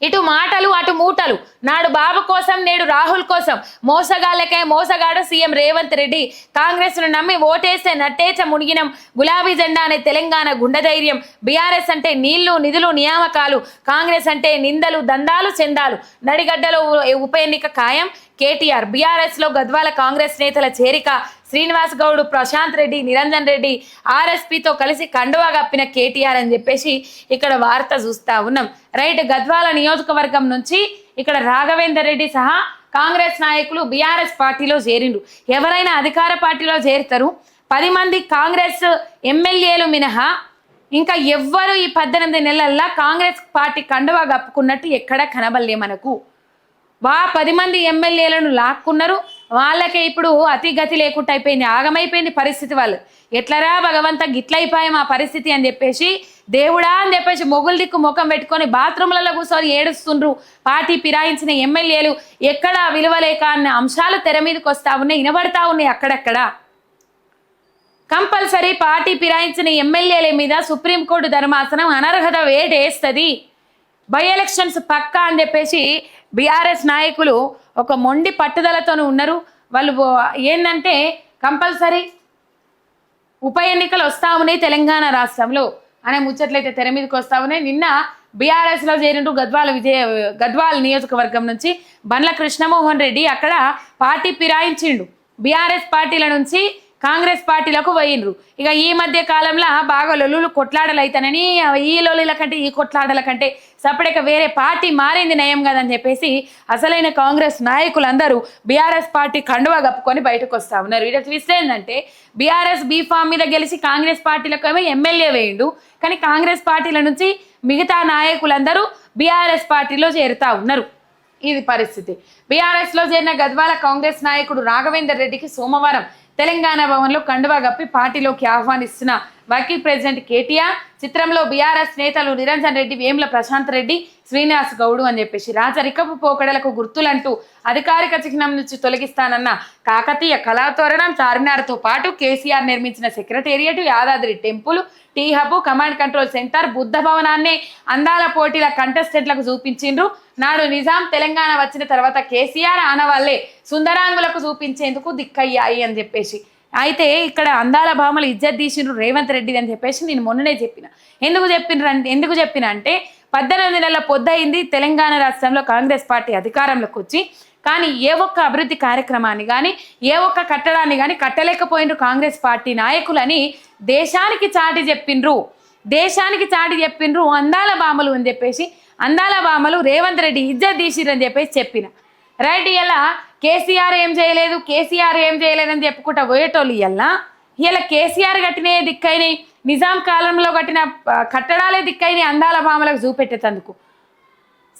ఇటు మాటలు అటు మూటలు, నాడు బాబు కోసం నేడు రాహుల్ కోసం, మోసగాళ్ళకే మోసగాడు సీఎం రేవంత్ రెడ్డి. కాంగ్రెస్ ను నమ్మి ఓటేస్తే నట్టేచ మునిగినం, గులాబీ జెండా అనే తెలంగాణ గుండెధైర్యం. బీఆర్ఎస్ అంటే నీళ్లు నిధులు నియామకాలు, కాంగ్రెస్ అంటే నిందలు దందాలు చందాలు. నడిగడ్డలో ఉప ఎన్నిక ఖాయం, కేటీఆర్. బీఆర్ఎస్ లో గద్వాల కాంగ్రెస్ నేతల చేరిక, శ్రీనివాస్ గౌడ్, ప్రశాంత్ రెడ్డి, నిరంజన్ రెడ్డి ఆర్ఎస్పీతో కలిసి కండువా కప్పిన కేటీఆర్ అని చెప్పేసి ఇక్కడ వార్త చూస్తా ఉన్నాం. రైట్, గద్వాల నియోజకవర్గం నుంచి ఇక్కడ రాఘవేందర్ రెడ్డి సహా కాంగ్రెస్ నాయకులు బీఆర్ఎస్ పార్టీలో చేరిండ్రు. ఎవరైనా అధికార పార్టీలో చేరుతారు. 10 మంది కాంగ్రెస్ ఎమ్మెల్యేలు మినహా ఇంకా ఎవ్వరు ఈ 18 నెలల్లో కాంగ్రెస్ పార్టీ కండువా కప్పుకున్నట్టు ఎక్కడా కనబడలే మనకు. 10 మంది ఎమ్మెల్యేలను లాక్కున్నారు. వాళ్ళకే ఇప్పుడు అతిగతి లేకుండా అయిపోయింది, ఆగమైపోయింది పరిస్థితి. వాళ్ళు ఎట్లరా భగవంత గిట్లయిపోయాం ఆ పరిస్థితి అని చెప్పేసి, దేవుడా అని చెప్పేసి మొగులు దిక్కు ముఖం పెట్టుకొని బాత్రూంలలో కూర్చొని ఏడుస్తుండ్రు. పార్టీ ఫిరాయించిన ఎమ్మెల్యేలు ఎక్కడ విలువలేక అన్న అంశాలు తెర మీదకి వస్తా ఉన్నాయి, వినబడతా ఉన్నాయి అక్కడక్కడ. కంపల్సరీ పార్టీ ఫిరాయించిన ఎమ్మెల్యేల మీద సుప్రీంకోర్టు ధర్మాసనం అనర్హత వేటేస్తుంది. బై ఎలక్షన్స్ పక్కా అని చెప్పేసి బీఆర్ఎస్ నాయకులు ఒక మొండి పట్టుదలతో ఉన్నారు. వాళ్ళు ఏంటంటే కంపల్సరీ ఉప ఎన్నికలు వస్తా ఉన్నాయి తెలంగాణ రాష్ట్రంలో అనే ముచ్చట్లయితే తెర మీదకి వస్తా ఉన్నాయి. నిన్న బీఆర్ఎస్లో చేరిండు గద్వాల నియోజకవర్గం నుంచి బండ్ల కృష్ణమోహన్ రెడ్డి. అక్కడ పార్టీ ఫిరాయించిండు, బీఆర్ఎస్ పార్టీల నుంచి కాంగ్రెస్ పార్టీలకు పోయినరు. ఇక ఈ మధ్య కాలంలో బాగా లొల్లులు కొట్లాడలు అవుతానని, ఈ లొల్లుల కంటే ఈ కొట్లాడల కంటే సపరేట్గా వేరే పార్టీ మారింది నయం కదని చెప్పేసి అసలైన కాంగ్రెస్ నాయకులందరూ బీఆర్ఎస్ పార్టీ కండువా కప్పుకొని బయటకు వస్తా ఉన్నారు. ఇక్కడ ట్విస్ట్ ఏంటంటే బీఆర్ఎస్ బీఫామ్ మీద గెలిచి కాంగ్రెస్ పార్టీలకు ఏమో ఎమ్మెల్యే వేయిండు, కానీ కాంగ్రెస్ పార్టీల నుంచి మిగతా నాయకులందరూ బీఆర్ఎస్ పార్టీలో చేరుతా ఉన్నారు. ఇది పరిస్థితి. బీఆర్ఎస్లో చేరిన గద్వాల కాంగ్రెస్ నాయకుడు రాఘవేందర్ రెడ్డికి సోమవారం తెలంగాణ భవన్లో కండువా కప్పి పార్టీలోకి ఆహ్వానిస్తున్న వర్కింగ్ ప్రెసిడెంట్ కేటీఆర్. చిత్రంలో బీఆర్ఎస్ నేతలు నిరంజన్ రెడ్డి, వేముల ప్రశాంత్ రెడ్డి, శ్రీనివాస్ గౌడ్ అని చెప్పేసి రాజరికపు పోకడలకు గుర్తులంటూ అధికారిక చిహ్నం నుంచి తొలగిస్తానన్న కాకతీయ కళాతోరణం, చార్మినార్తో పాటు కేసీఆర్ నిర్మించిన secretariat, Yadadri temple, T hub, command control centre, బుద్ధ భవనాన్ని అందాల పోటీల కంటెస్టెంట్లకు చూపించిండ్రు. నాడు నిజాం తెలంగాణ వచ్చిన తర్వాత కేసీఆర్ ఆనవాళ్లే సుందరాంగులకు చూపించేందుకు దిక్కయ్యాయి అని చెప్పేసి. అయితే ఇక్కడ అందాల భామలు ఇజ్జత్ తీసిండ్రు రేవంత్ రెడ్డి అని చెప్పేసి నేను మొన్ననే చెప్పిన. ఎందుకు చెప్పిన అంటే 18 నెలల పొద్దయింది తెలంగాణ రాష్ట్రంలో కాంగ్రెస్ పార్టీ అధికారంలోకి వచ్చి, కానీ ఏ ఒక్క అభివృద్ధి కార్యక్రమాన్ని కానీ ఏ ఒక్క కట్టడాన్ని కానీ కట్టలేకపోయినరు కాంగ్రెస్ పార్టీ నాయకులని దేశానికి చాటి చెప్పిండ్రు అందాల భామలు అని చెప్పేసి. అందాల భామలు రేవంత్ రెడ్డి ఇజ్జత్ తీసిరని చెప్పేసి చెప్పిన. రైట్, ఇలా కేసీఆర్ ఏం చేయలేదని చెప్పుకుంటా పోయేటోళ్ళు ఇలా కేసీఆర్ కట్టినే దిక్కైనాయి, నిజాం కాలంలో కట్టిన కట్టడాలే దిక్కైనాయి అందాల భామలకు చూపెట్టేందుకు.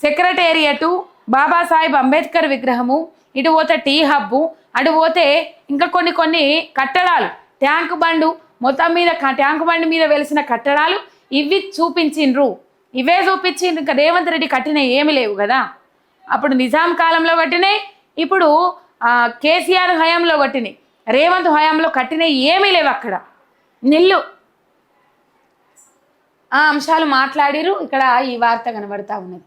సెక్రటేరియటు, బాబాసాహెబ్ అంబేద్కర్ విగ్రహము, ఇటు పోతే టీ హబ్బు, అటు పోతే ఇంకా కొన్ని కట్టడాలు, ట్యాంక్ బండు, మొత్తం మీద ట్యాంక్ బండి మీద వెలిసిన కట్టడాలు ఇవి చూపించిండ్రు. ఇవే చూపించిండ్రు. ఇంకా రేవంత్ రెడ్డి కట్టినవి ఏమి లేవు కదా. అప్పుడు నిజాం కాలంలో కట్టినాయి, ఇప్పుడు కేసీఆర్ హయాంలో కట్టినాయి, రేవంత్ హయాంలో కట్టినవి ఏమీ లేవు. అక్కడ నిల్లు ఆ అంశాలు మాట్లాడిరు. ఇక్కడ ఈ వార్త కనబడతా ఉన్నది.